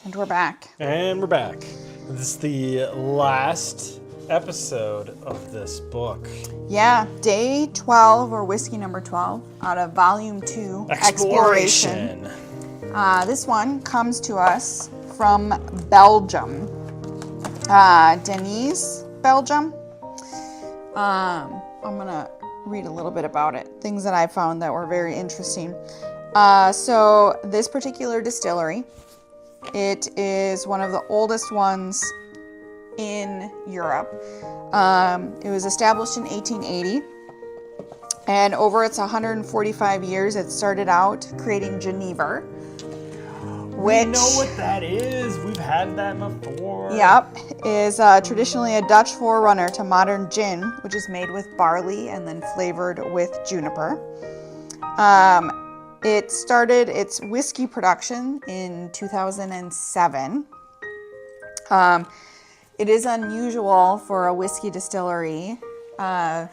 And we're back. And we're back. This is the last episode of this book. Yeah, day 12 or whiskey number 12 out of volume 2, Exploration. This one comes to us from Belgium. Denise, Belgium. I'm going to read a little bit about it. Things that I found that were very interesting. So this particular distillery, it is one of the oldest ones in Europe. It was established in 1880, and over its 145 years, it started out creating Genever, which... We know what that is. We've had that before. Yep, is traditionally a Dutch forerunner to modern gin, which is made with barley and then flavored with juniper. It started its whiskey production in 2007. It is unusual for a whiskey distillery to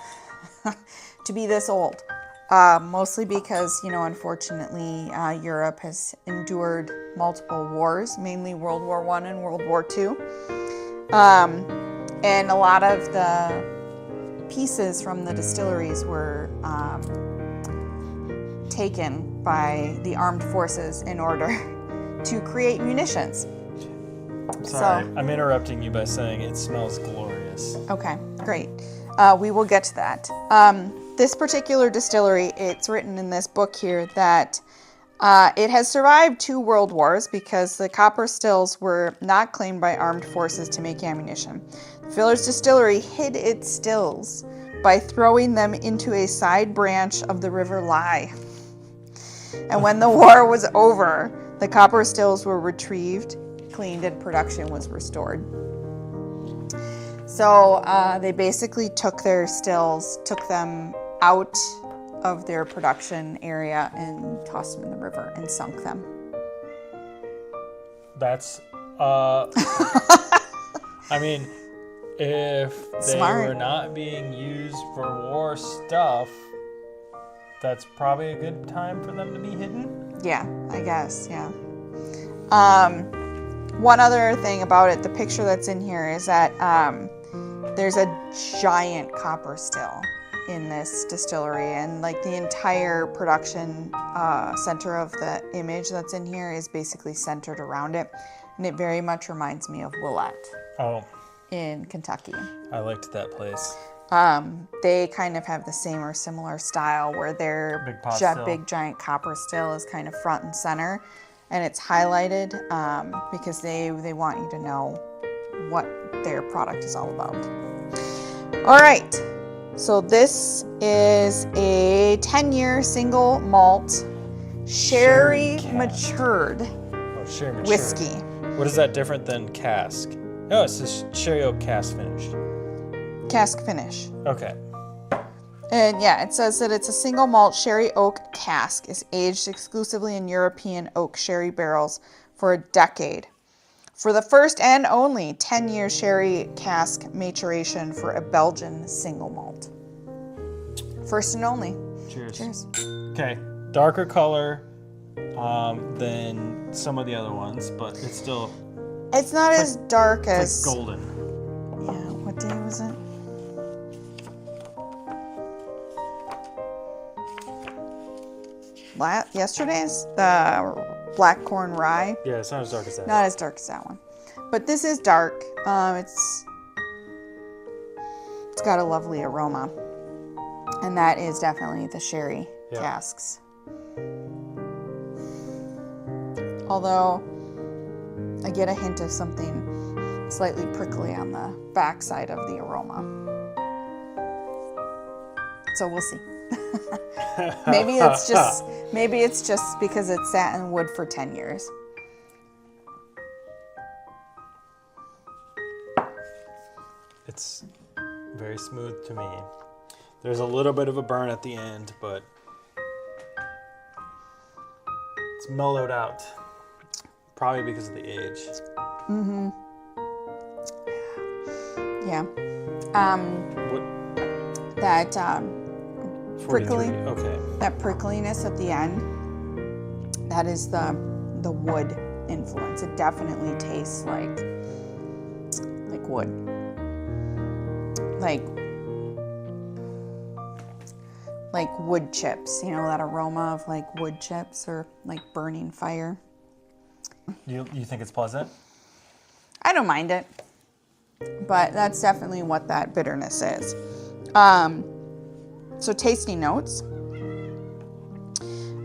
be this old, mostly because, unfortunately, Europe has endured multiple wars, mainly World War I and World War II. And a lot of the pieces from the distilleries were taken by the armed forces in order to create munitions. Sorry, I'm interrupting you by saying it smells glorious. Okay, great. We will get to that. This particular distillery, it's written in this book here that it has survived 2 world wars because the copper stills were not claimed by armed forces to make ammunition. The Village Distillery hid its stills by throwing them into a side branch of the River Lye. And when the war was over, the copper stills were retrieved, cleaned, and production was restored. So they basically took their stills, took them out of their production area and tossed them in the river and sunk them. That's, I mean, if they Smart. were not being used for war stuff, that's probably a good time for them to be hidden. Yeah, I guess, yeah. One other thing about it, the picture that's in here is that there's a giant copper still in this distillery, and like the entire production center of the image that's in here is basically centered around it, and it very much reminds me of Willette in Kentucky. I liked that place. They kind of have the same or similar style where their big giant copper still is kind of front and center, and it's highlighted because they want you to know what their product is all about. All right, so this is a 10-year single malt sherry matured whiskey. What is that different than cask? No, it's just sherry oak cask finished. Cask finish. Okay. And yeah, it says that it's a single malt sherry oak cask is aged exclusively in European oak sherry barrels for a decade. For the first and only 10-year sherry cask maturation for a Belgian single malt. First and only. Cheers. Cheers. Okay, darker color than some of the other ones, but it's still... It's not as dark as... It's like golden. Yeah, what day was it? Yesterday's? The black corn rye. Yeah, it's not as dark as that. Not as dark as that one. But this is dark. It's got a lovely aroma. And that is definitely the sherry casks. Although I get a hint of something slightly prickly on the backside of the aroma. So we'll see. Maybe it's just because it sat in wood for 10 years. It's very smooth to me. There's a little bit of a burn at the end, but it's mellowed out. Probably because of the age. Mm-hmm. Yeah. That prickly. Okay. That prickliness at the end. That is the wood influence. It definitely tastes like wood. Like wood chips, you know, that aroma of like wood chips or like burning fire. You think it's pleasant? I don't mind it, but that's definitely what that bitterness is. So tasting notes.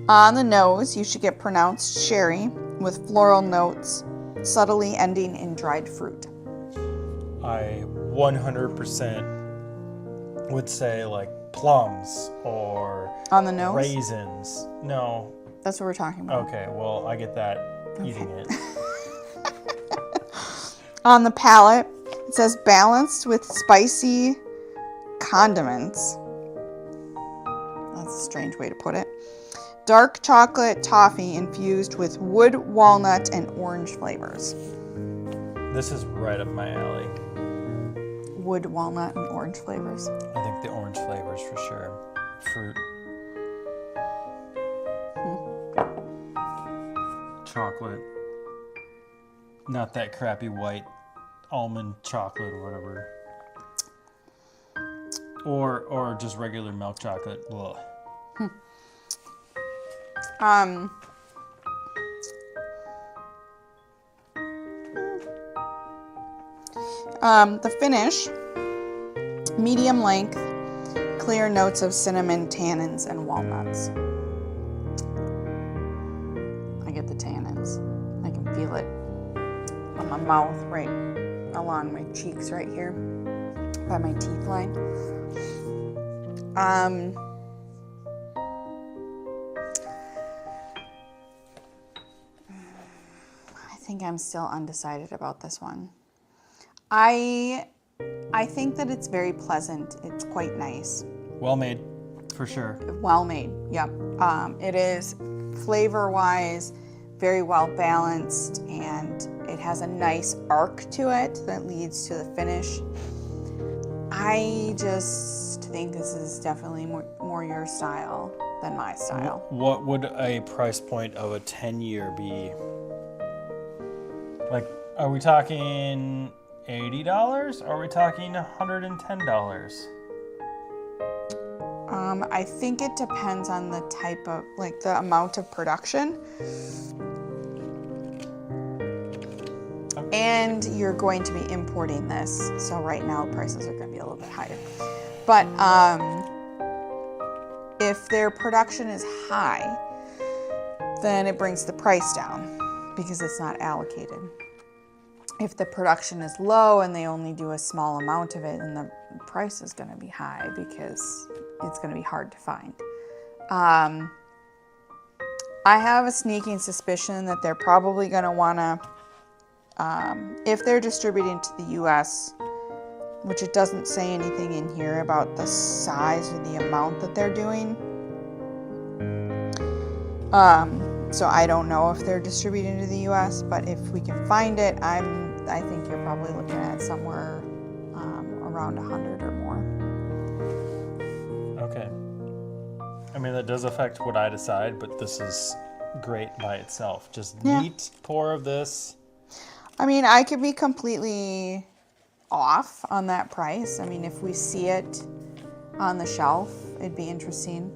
On the nose, you should get pronounced sherry with floral notes, subtly ending in dried fruit. I 100% would say like plums or On the nose? raisins. No. That's what we're talking about. Okay, well, I get that eating it. On the palate, it says balanced with spicy condiments. That's a strange way to put it. Dark chocolate toffee infused with wood, walnut, and orange flavors. This is right up my alley. Wood, walnut, and orange flavors. I think the orange flavors for sure. Fruit. Chocolate. Not that crappy white almond chocolate or whatever. Or just regular milk chocolate. Ugh. The finish, medium length, clear notes of cinnamon, tannins, and walnuts. I get the tannins. I can feel it on my mouth, right along my cheeks right here by my teeth line. I think I'm still undecided about this one. I think that it's very pleasant. It's quite nice. Well made, for sure. Well made, yep. It is flavor-wise very well balanced, and it has a nice arc to it that leads to the finish. I just think this is definitely more your style than my style. What would a price point of a 10-year be? Like, are we talking $80? Or are we talking $110? I think it depends on the type of, like, the amount of production. And you're going to be importing this, so right now prices are going to be a little bit higher. But if their production is high, then it brings the price down because it's not allocated. If the production is low and they only do a small amount of it, then the price is going to be high because it's going to be hard to find. I have a sneaking suspicion that they're probably going to want to, if they're distributing to the US, which it doesn't say anything in here about the size or the amount that they're doing. So I don't know if they're distributing to the US, but if we can find it, I think you're probably looking at somewhere around 100 or more. Okay. I mean, that does affect what I decide, but this is great by itself. Just neat pour of this. I mean, I could be completely off on that price. I mean, if we see it on the shelf, it'd be interesting.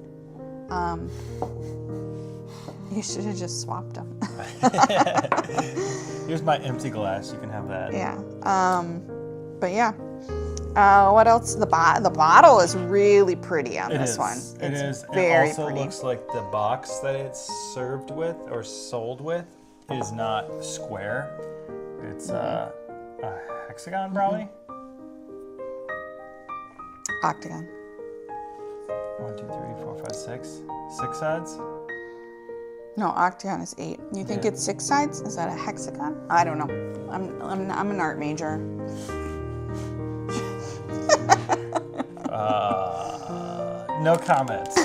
You should have just swapped them. Here's my empty glass. You can have that. Yeah. But yeah. What else? The bottle is really pretty on this one. It is. Very it also pretty. looks like the box that it's served with or sold with is not square. It's a hexagon, probably. Octagon. 1, 2, 3, 4, 5, 6. 6 sides. No, octagon is 8. You think it's 6 sides? Is that a hexagon? I don't know. I'm an art major. No comments.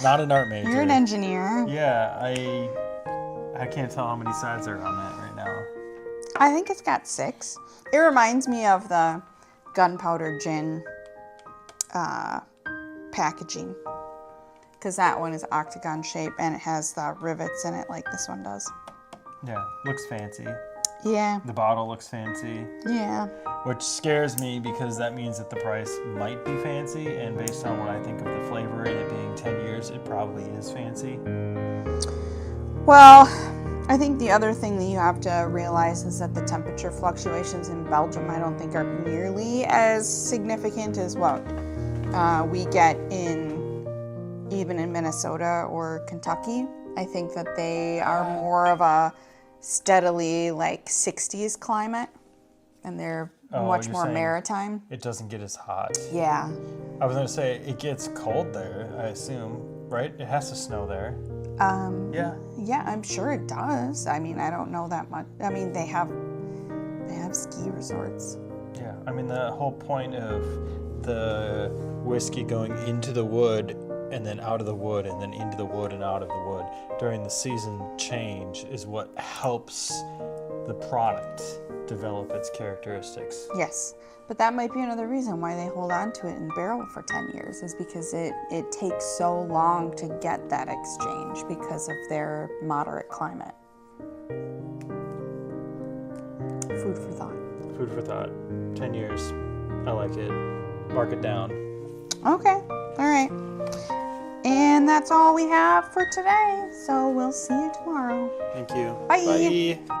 Not an art major. You're an engineer. Yeah, I can't tell how many sides are on that right now. I think it's got 6. It reminds me of the gunpowder gin packaging, because that one is octagon shape and it has the rivets in it like this one does. Yeah, looks fancy. Yeah. The bottle looks fancy, Yeah. which scares me because that means that the price might be fancy, and based on what I think of the flavor and it being 10 years, it probably is fancy. Well, I think the other thing that you have to realize is that the temperature fluctuations in Belgium I don't think are nearly as significant as what we get even in Minnesota or Kentucky. I think that they are more of a steadily like 60s climate, and they're much you're more saying maritime. It doesn't get as hot. Yeah. I was going to say, it gets cold there, I assume, right? It has to snow there. Yeah. Yeah, I'm sure it does. I mean, I don't know that much. I mean, they have ski resorts. Yeah, I mean, the whole point of the whiskey going into the wood and then out of the wood and then into the wood and out of the wood during the season change is what helps the product develop its characteristics. Yes, but that might be another reason why they hold on to it in barrel for 10 years is because it takes so long to get that exchange because of their moderate climate. Food for thought. Food for thought. 10 years. I like it. Mark it down. Okay, all right. And that's all we have for today. So we'll see you tomorrow. Thank you. Bye. Bye.